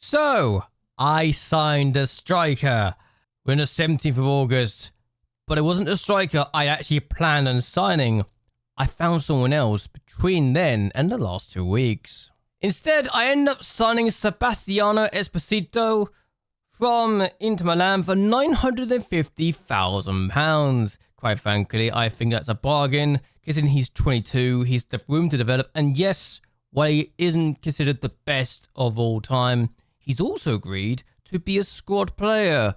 So, I signed a striker. We're on the 17th of August, but it wasn't a striker I actually planned on signing. I found someone else between then and the last 2 weeks. Instead, I ended up signing Sebastiano Esposito from Inter Milan for £950,000. Quite frankly, I think that's a bargain, considering he's 22, he's the room to develop, and yes, while he isn't considered the best of all time, he's also agreed to be a squad player,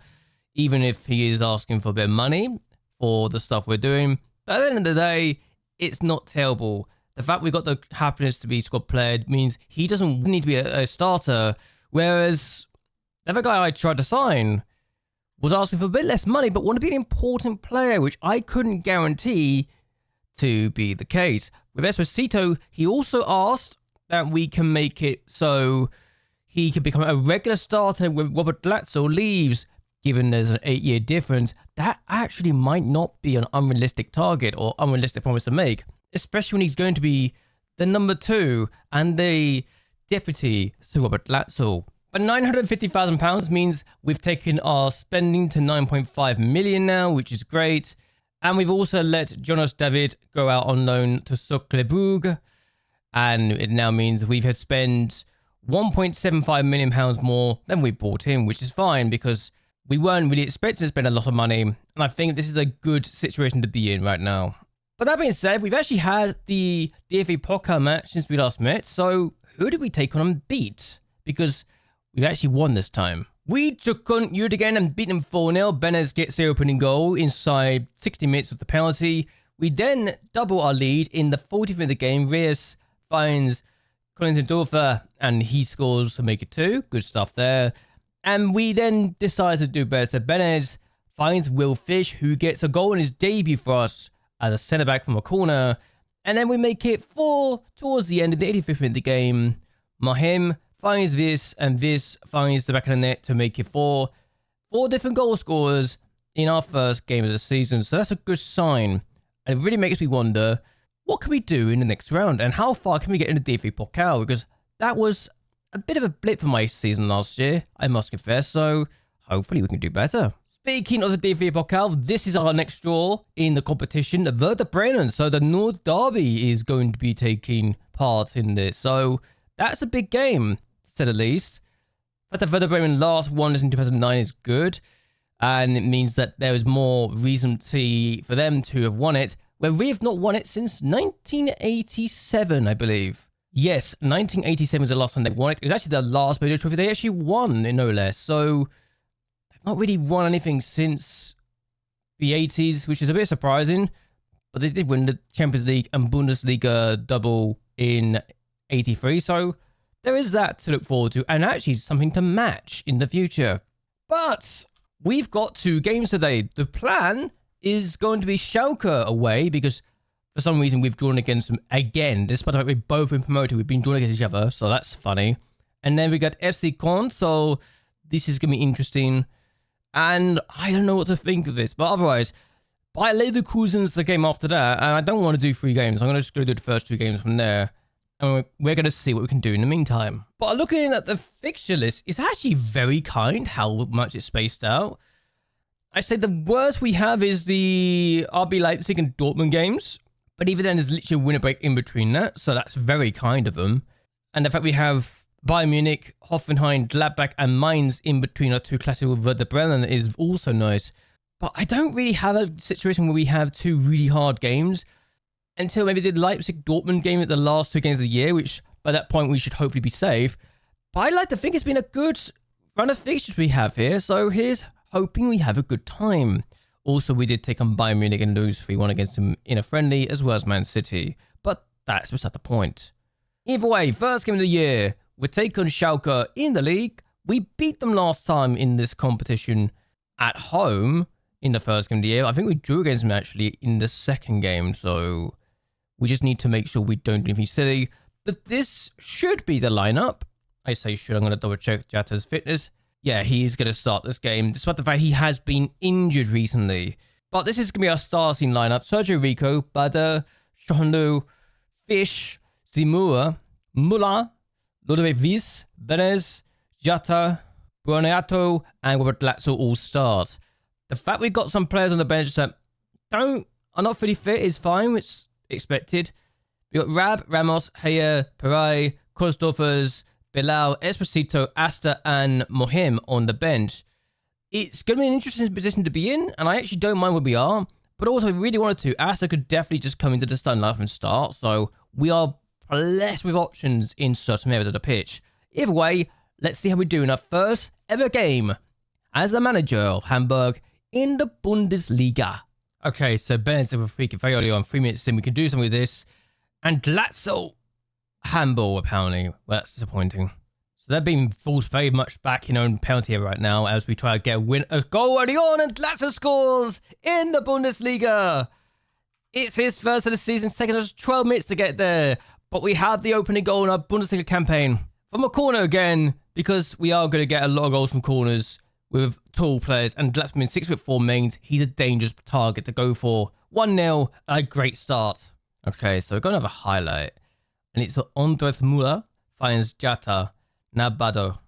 even if he is asking for a bit of money for the stuff we're doing. But at the end of the day, it's not terrible. The fact we got the happiness to be squad player means he doesn't need to be a starter, whereas the other guy I tried to sign was asking for a bit less money, but wanted to be an important player, which I couldn't guarantee to be the case. With Esposito, he also asked that we can make it so he could become a regular starter when Robert Glatzel leaves. Given there's an 8-year difference, that actually might not be an unrealistic target or unrealistic promise to make, especially when he's going to be the number 2 and the deputy to Robert Glatzel. But £950,000 means we've taken our spending to 9.5 million now, which is great. And we've also let Jonas David go out on loan to Schalke, and it now means we've spent £1.75 million more than we bought him, which is fine because we weren't really expecting to spend a lot of money, and I think this is a good situation to be in right now. But that being said, we've actually had the DFB Pokal match since we last met, so who did we take on and beat? Because we've actually won this time. We took on Uerdingen and beat them 4-0. Benez gets the opening goal inside 60 minutes with the penalty. We then double our lead in the 40th minute of the game. Reyes finds Kollensdorfer and he scores to make it 2. Good stuff there. And we then decide to do better. Benez finds Will Fish, who gets a goal in his debut for us as a centre-back from a corner. And then we make it 4 towards the end of the 85th minute of the game. Mahim finds this, and this finds the back of the net to make it 4. 4 different goal scorers in our first game of the season. So that's a good sign. And it really makes me wonder, what can we do in the next round? And how far can we get in the DFB Pokal? Because that was a bit of a blip for my season last year, I must confess. So hopefully we can do better. Speaking of the DFB Pokal, this is our next draw in the competition, the Werder Bremen. So the North Derby is going to be taking part in this. So that's a big game, to say the least. But the Werder Bremen last won this in 2009 is good. And it means that there is more reason for them to have won it, where we have not won it since 1987, I believe. Yes, 1987 was the last time they won it. It was actually the last major trophy they actually won, no less. So they've not really won anything since the 80s, which is a bit surprising. But they did win the Champions League and Bundesliga double in 83. So there is that to look forward to, and actually something to match in the future. But we've got 2 games today. The plan is going to be Schalke away because for some reason we've drawn against them again. Despite the fact we've both been promoted, we've been drawn against each other, so that's funny. And then we got FC Koln, so this is going to be interesting. And I don't know what to think of this, but otherwise, Bayer Leverkusen's the game after that, and I don't want to do 3 games. I'm going to just go do the first 2 games from there. And we're going to see what we can do in the meantime. But looking at the fixture list, it's actually very kind how much it's spaced out. I say the worst we have is the RB Leipzig and Dortmund games. But even then, there's literally a winter break in between that. So that's very kind of them. And the fact we have Bayern Munich, Hoffenheim, Gladbach and Mainz in between our 2 classical Werder Bremen is also nice. But I don't really have a situation where we have 2 really hard games until maybe the Leipzig-Dortmund game at the last 2 games of the year, which by that point we should hopefully be safe. But I like to think it's been a good run of fixtures we have here. So here's hoping we have a good time. Also, we did take on Bayern Munich and lose 3-1 against them in a friendly, as well as Man City. But that's beside the point. Either way, first game of the year, we take on Schalke in the league. We beat them last time in this competition at home in the first game of the year. I think we drew against them actually in the second game, so we just need to make sure we don't do anything silly. But this should be the lineup. I say should, I'm going to double check Jata's fitness. Yeah, he's going to start this game, despite the fact he has been injured recently. But this is going to be our starting lineup. Sergio Rico, Bader, Schoenlu, Fish, Zimura, Muller, Ludovic Wies, Benez, Jata, Buonato, and Robert Glatzel all start. The fact we've got some players on the bench that are not fully fit is fine. It's expected. We've got Rab, Ramos, Heyer, Peray, Kosdorfers, Bilal, Esposito, Asta, and Mohim on the bench. It's going to be an interesting position to be in, and I actually don't mind where we are. But also, if we really wanted to, Asta could definitely just come into the starting lineup and start. So we are blessed with options in certain areas of the pitch. Either way, let's see how we do in our first ever game as the manager of Hamburg in the Bundesliga. Okay, so Ben said we're freaking very early on, 3 minutes in, we can do something with this. And Glatzel, handball apparently. Well, that's disappointing. So they're being forced very much back in own penalty area right now as we try to get a goal early on, and Glatzel scores in the Bundesliga. It's his first of the season. It's taken us 12 minutes to get there, but we have the opening goal in our Bundesliga campaign from a corner again, because we are going to get a lot of goals from corners with tall players, and Glatzel being 6'4" mains, he's a dangerous target to go for. 1-0, a great start. Okay, so we're going to have a highlight, and it's Andres Müller finds Jata Nabado.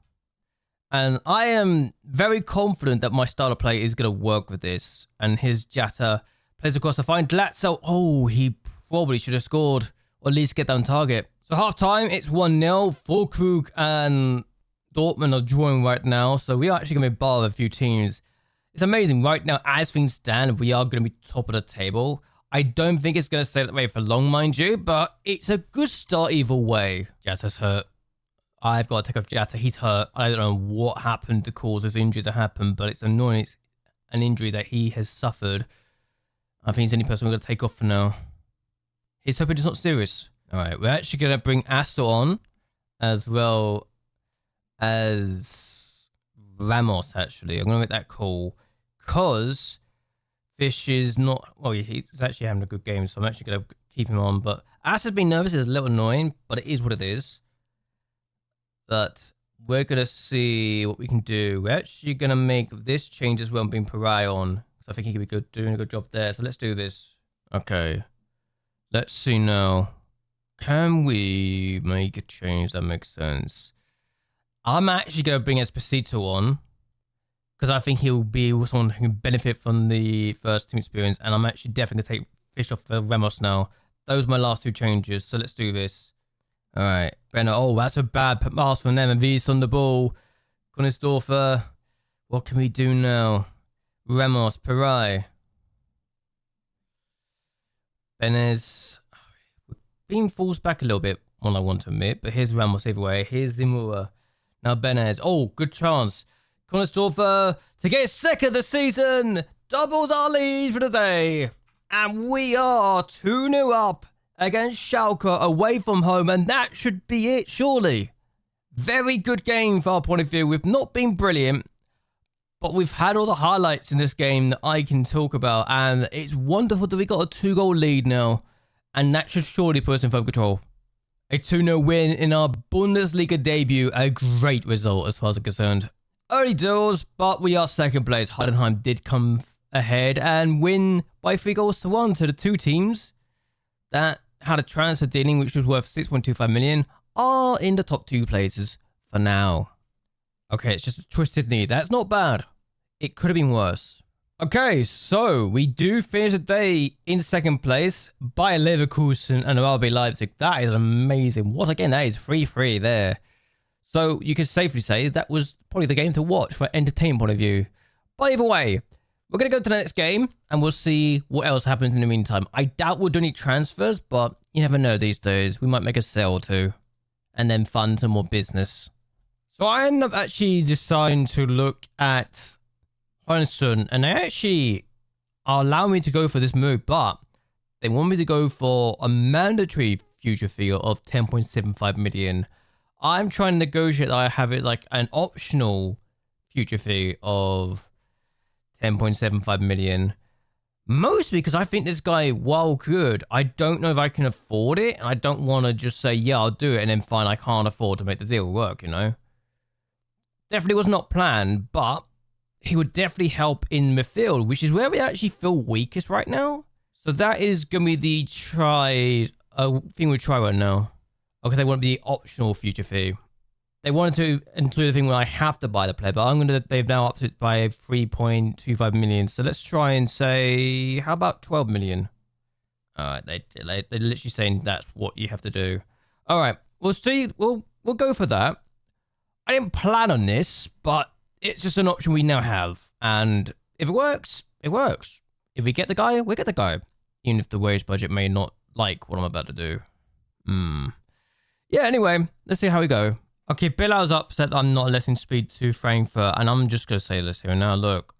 And I am very confident that my style of play is going to work with this. And his Jata plays across to find Glatzel. Oh, he probably should have scored, or at least get down target. So half time, it's 1-0. Vorkrug and Dortmund are drawing right now. So we are actually going to be above a few teams. It's amazing. Right now, as things stand, we are going to be top of the table. I don't think it's going to stay that way for long, mind you, but it's a good start either way. Jata's hurt. I've got to take off Jata. He's hurt. I don't know what happened to cause this injury to happen, but it's annoying. It's an injury that he has suffered. I think he's the only person we're going to take off for now. He's hoping it's not serious. All right, we're actually going to bring Astor on as well as Ramos, actually. I'm going to make that call because Fish is not... Well, he's actually having a good game, so I'm actually going to keep him on. But Astor's being nervous is a little annoying, but it is what it is. But we're going to see what we can do. We're actually going to make this change as well and bring Peray on. So I think he could be good, doing a good job there. So let's do this. Okay. Let's see now. Can we make a change that makes sense? I'm actually going to bring Esposito on, because I think he'll be someone who can benefit from the first team experience. And I'm actually definitely going to take Fish off for Ramos now. Those are my last two changes. So let's do this. All right, Brenner. Oh, that's a bad pass from them. And V's on the ball. Konisdorfer. What can we do now? Ramos, Peray. Benez. Being forced back a little bit, one I want to admit. But here's Ramos either way. Here's Zimura. Now Benez. Oh, good chance. Konisdorfer to get his second of the season. Doubles our lead for the day. And we are 2-0 up against Schalke away from home, and that should be it, surely. Very good game from our point of view. We've not been brilliant, but we've had all the highlights in this game that I can talk about, and it's wonderful that we got a 2-goal lead now, and that should surely put us in full control. A 2-0 win in our Bundesliga debut, a great result as far as I'm concerned. Early doors, but we are second place. Heidenheim did come ahead and win by 3-1 to the two teams that had a transfer dealing which was worth 6.25 million are in the top two places for now. Okay, it's just a twisted knee. That's not bad. It could have been worse. Okay, so we do finish the day in second place by Leverkusen and RB Leipzig. That is amazing. What again? That is 3-3 there. So you can safely say that was probably the game to watch for an entertainment point of view. But either way, we're going to go to the next game, and we'll see what else happens in the meantime. I doubt we'll do any transfers, but you never know these days. We might make a sale or two, and then fund some more business. So I ended up actually deciding to look at Hohensun, and they actually are allowing me to go for this move, but they want me to go for a mandatory future fee of 10.75 million. I'm trying to negotiate that I have it like an optional future fee of 10.75 million. Mostly because I think this guy, while good, I don't know if I can afford it. And I don't want to just say, yeah, I'll do it. And then find I can't afford to make the deal work, you know. Definitely was not planned, but he would definitely help in midfield, which is where we actually feel weakest right now. So that is going to be the thing we try right now. Okay, they want the optional future fee. they wanted to include a thing where I have to buy the player, but they've now upped it by 3.25 million. So let's try and say, how about 12 million? All right, they're literally saying that's what you have to do. All right, we'll see. We'll go for that. I didn't plan on this, but it's just an option we now have. And if it works, it works. If we get the guy, we get the guy. Even if the wage budget may not like what I'm about to do. Yeah, anyway, let's see how we go. Okay, Bilau's upset that I'm not letting speed to Frankfurt, and I'm just going to say this here now. Look,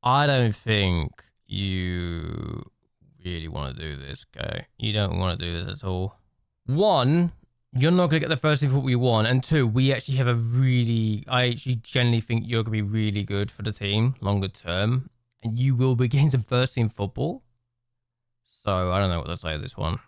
I don't think you really want to do this, okay? You don't want to do this at all. One, you're not going to get the first thing we want, and two, we actually have I actually genuinely think you're going to be really good for the team longer term, and you will be getting some first team football. So, I don't know what to say to this one.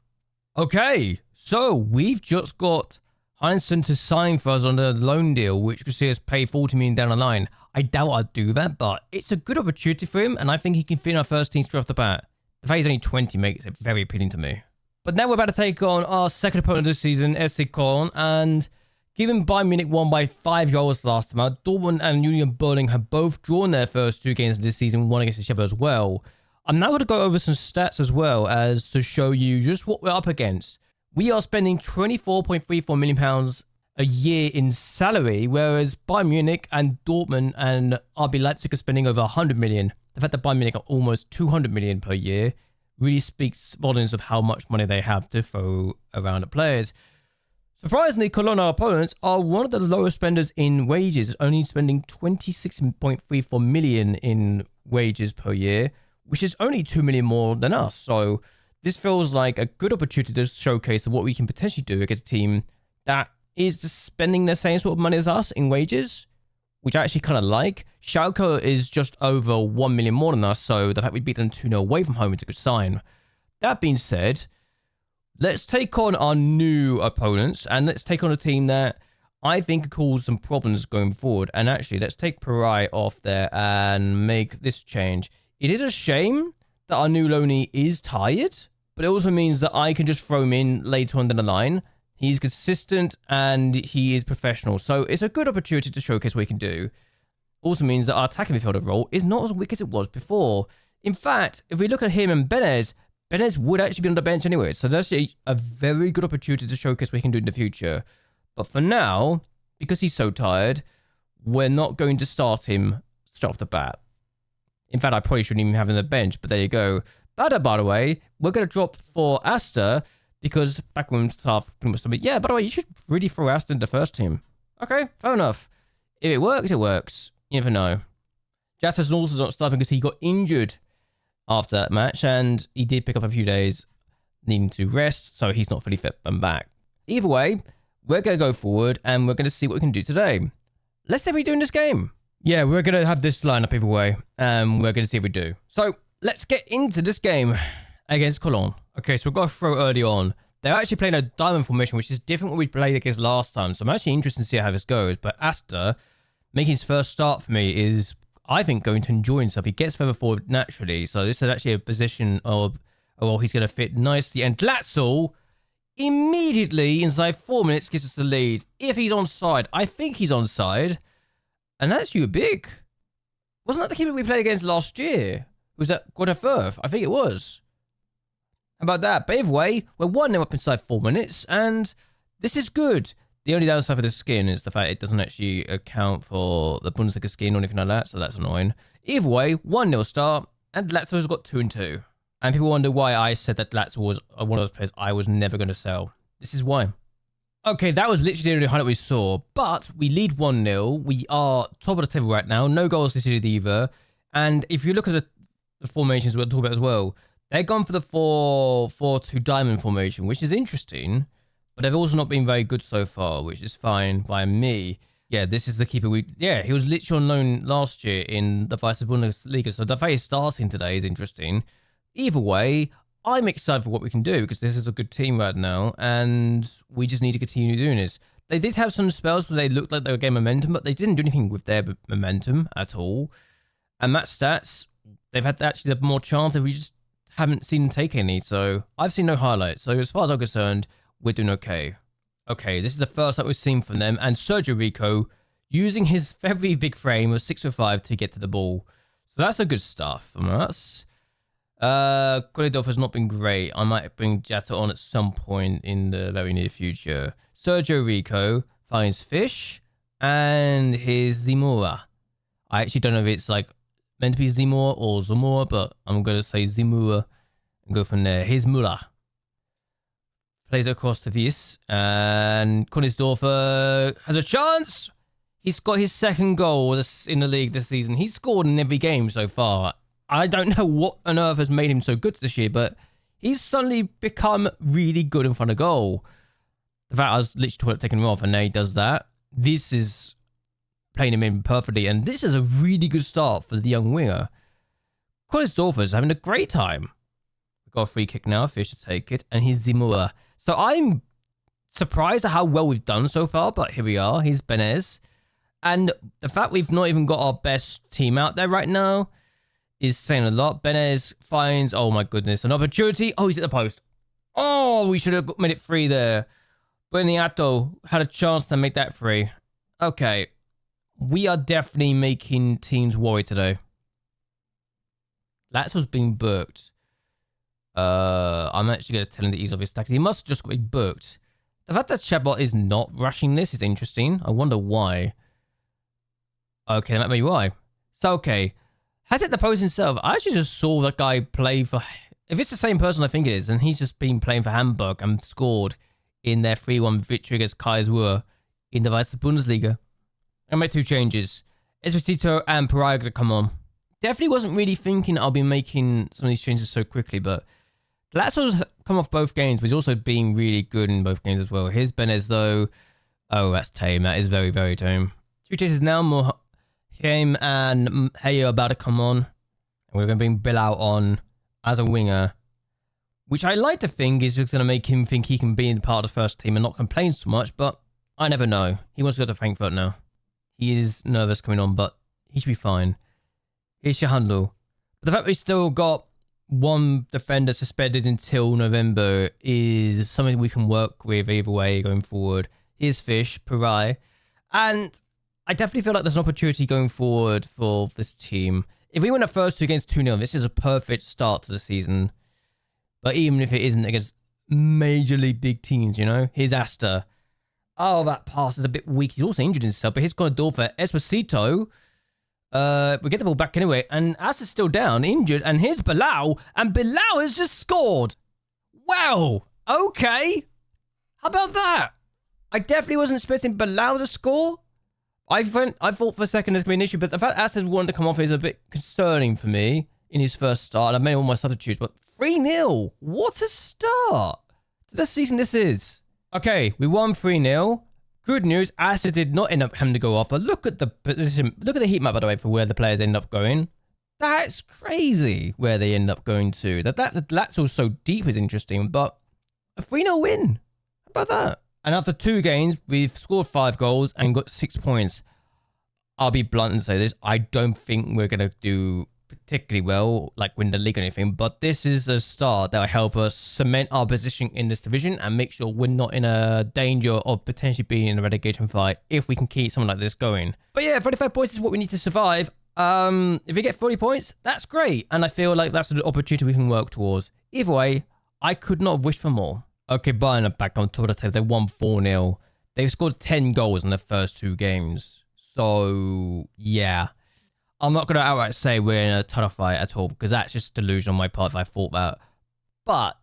Okay, so we've just got Heinsohn to sign for us on a loan deal, which could see us pay 40 million down the line. I doubt I'd do that, but it's a good opportunity for him, and I think he can fit in our first team straight off the bat. The fact he's only 20 makes it very appealing to me. But now we're about to take on our second opponent this season, FC Koln, and given Bayern Munich won by 5 goals last time out, Dortmund and Union Berlin have both drawn their first 2 games this season, one against each other as well. I'm now going to go over some stats as well as to show you just what we're up against. We are spending £24.34 million a year in salary, whereas Bayern Munich and Dortmund and RB Leipzig are spending over 100 million. The fact that Bayern Munich are almost 200 million per year really speaks volumes of how much money they have to throw around at players. Surprisingly, Cologne, our opponents, are one of the lowest spenders in wages, only spending 26.34 million in wages per year, which is only 2 million more than us. So this feels like a good opportunity to showcase what we can potentially do against a team that is spending the same sort of money as us in wages, which I actually kind of like. Schalke is just over 1 million more than us, so the fact we beat them 2-0 away from home is a good sign. That being said, let's take on our new opponents, and let's take on a team that I think could cause some problems going forward. And actually, let's take Parai off there and make this change. It is a shame that our new loanee is tired, but it also means that I can just throw him in later on down the line. He's consistent and he is professional, so it's a good opportunity to showcase what he can do. Also means that our attacking midfielder role is not as weak as it was before. In fact, if we look at him and Benez would actually be on the bench anyway, so that's a very good opportunity to showcase what he can do in the future. But for now, because he's so tired, we're not going to start him straight off the bat. In fact, I probably shouldn't even have him on the bench, but there you go. Bada, by the way, we're going to drop for Asta because backroom staff pretty much said, yeah, by the way, you should really throw Asta in the first team. Okay, fair enough. If it works, it works. You never know. Jatter's also not starting because he got injured after that match, and he did pick up a few days needing to rest, so he's not fully fit and back. Either way, we're going to go forward, and we're going to see what we can do today. Let's see how we do in this game. Yeah, we're going to have this lineup either way, and we're going to see if we do. So, let's get into this game against Cologne. Okay, so we've got to throw early on. They're actually playing a diamond formation, which is different from what we played against last time, so I'm actually interested to see how this goes. But Asta, making his first start for me, is, I think, going to enjoy himself. He gets further forward naturally, so this is actually a position of, well, he's going to fit nicely. And Glatzel, immediately, inside 4 minutes, gives us the lead. If he's onside, I think he's onside. And that's you big. Wasn't that the keeper we played against last year? Was that Godefurth? I think it was. How about that? But either way, we're 1-0 up inside 4 minutes, and this is good. The only downside for the skin is the fact it doesn't actually account for the Bundesliga skin or anything like that, so that's annoying. Either way, 1-0 start, and Glatzel's got 2-2. And people wonder why I said that Glatzel was one of those players I was never going to sell. This is why. Okay, that was literally the only highlight we saw, but we lead 1-0. We are top of the table right now. No goals conceded either. And if you look at the formations we'll talk about as well, they've gone for the 4-4-2 diamond formation, which is interesting, but they've also not been very good so far, which is fine by me. Yeah, this is the keeper he was literally on loan last year in the Vice Bundesliga, so the fact he's starting today is interesting. Either way, I'm excited for what we can do because this is a good team right now, and we just need to continue doing this. They did have some spells where they looked like they were getting momentum, but they didn't do anything with their momentum at all. And match stats, they've had actually more chances. We just haven't seen them take any, so I've seen no highlights. So as far as I'm concerned, we're doing okay. Okay, this is the first that we've seen from them. And Sergio Rico using his very big frame of 6'5" to get to the ball. So that's a good start from us. Koridov has not been great. I might bring Jatta on at some point in the very near future. Sergio Rico finds Fish and his Zimura. I actually don't know if it's like meant to be Zimura or Zamora, but I'm going to say Zimura and go from there. Here's Muller. Plays it across to Wies, and Konisdorfer has a chance. He's got his second goal in the league this season. He's scored in every game so far. I don't know what on earth has made him so good this year, but he's suddenly become really good in front of goal. The fact I was literally taking him off, and now he does that. This is playing him in perfectly, and this is a really good start for the young winger. Konisdorfer's having a great time. We've got a free kick now. Fish to take it, and he's Zimura. So I'm surprised at how well we've done so far, but here we are. Here's Benez. And the fact we've not even got our best team out there right now is saying a lot. Benez finds, oh my goodness, an opportunity. Oh, he's at the post. Oh, we should have made it free there. Beniato had a chance to make that free. Okay. We are definitely making teams worry today. Lazio's being booked. I'm actually going to tell him that he's off his stack. He must have just got booked. The fact that Chabot is not rushing this is interesting. I wonder why. Okay, that might be why. So, okay. Has it the post himself? I actually just saw that guy play for... If it's the same person I think it is, and he's just been playing for Hamburger and scored in their 3-1 victory against Karlsruhe in the Bundesliga. I made 2 changes. Esposito and Pariah going to come on. Definitely wasn't really thinking I'll be making some of these changes so quickly, but Lazio's come off both games, but he's also been really good in both games as well. Here's Benez, though. Oh, that's tame. That is very, very tame. 2 changes now. More Haim and Hey are about to come on. And we're going to bring Bilal on as a winger, which I like to think is just going to make him think he can be in part of the first team and not complain so much, but I never know. He wants to go to Frankfurt now. He is nervous coming on, but he should be fine. Here's Shahandlu. But the fact we still got one defender suspended until November is something we can work with either way going forward. Here's Fish, Pariah. And I definitely feel like there's an opportunity going forward for this team. If we win the first 2 games 2-0, this is a perfect start to the season. But even if it isn't against majorly big teams, you know? Here's Asta. Oh, that pass is a bit weak. He's also injured himself, but here's Koridorfer. Esposito. We get the ball back anyway, and Asta's still down, injured, and here's Bilal, and Bilal has just scored. Wow. Okay. How about that? I definitely wasn't expecting Bilal to score. I thought for a second there's going to be an issue, but the fact Asta wanted to come off is a bit concerning for me in his first start. I've made all my substitutes, but 3-0. What a start to the season this is. Okay, we won 3-0. Good news, Asta did not end up having to go off, but look at the position. Look at the heat map, by the way, for where the players end up going. That's crazy where they end up going to. That's also deep is interesting, but a 3-0 win. How about that? And after 2 games, we've scored 5 goals and got 6 points. I'll be blunt and say this. I don't think we're going to do particularly well, like win the league or anything, but this is a start that will help us cement our position in this division and make sure we're not in a danger of potentially being in a relegation fight if we can keep something like this going. But yeah, 35 points is what we need to survive. If we get 40 points, that's great, and I feel like that's an opportunity we can work towards. Either way, I could not have wished for more. Okay, Bayern are back on top of the table. They won 4-0. They've scored 10 goals in the first 2 games. So, yeah. I'm not going to outright say we're in a title fight at all, because that's just delusion on my part if I thought that. But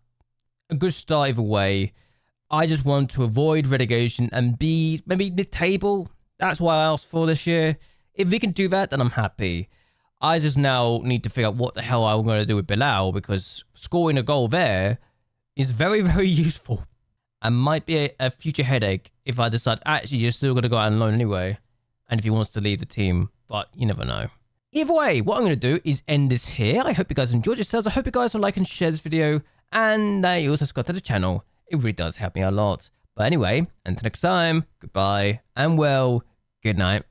a good start either way. I just want to avoid relegation and be maybe mid-table. That's what I asked for this year. If we can do that, then I'm happy. I just now need to figure out what the hell I'm going to do with Bilal, because scoring a goal there is very, very useful and might be a future headache if I decide actually you're still going to go out on loan anyway, and if he wants to leave the team, but you never know. Either way, what I'm going to do is end this here. I hope you guys enjoyed yourselves. I hope you guys will like and share this video, and that you also subscribe to the channel. It really does help me a lot. But anyway, until next time, goodbye, and well, good night.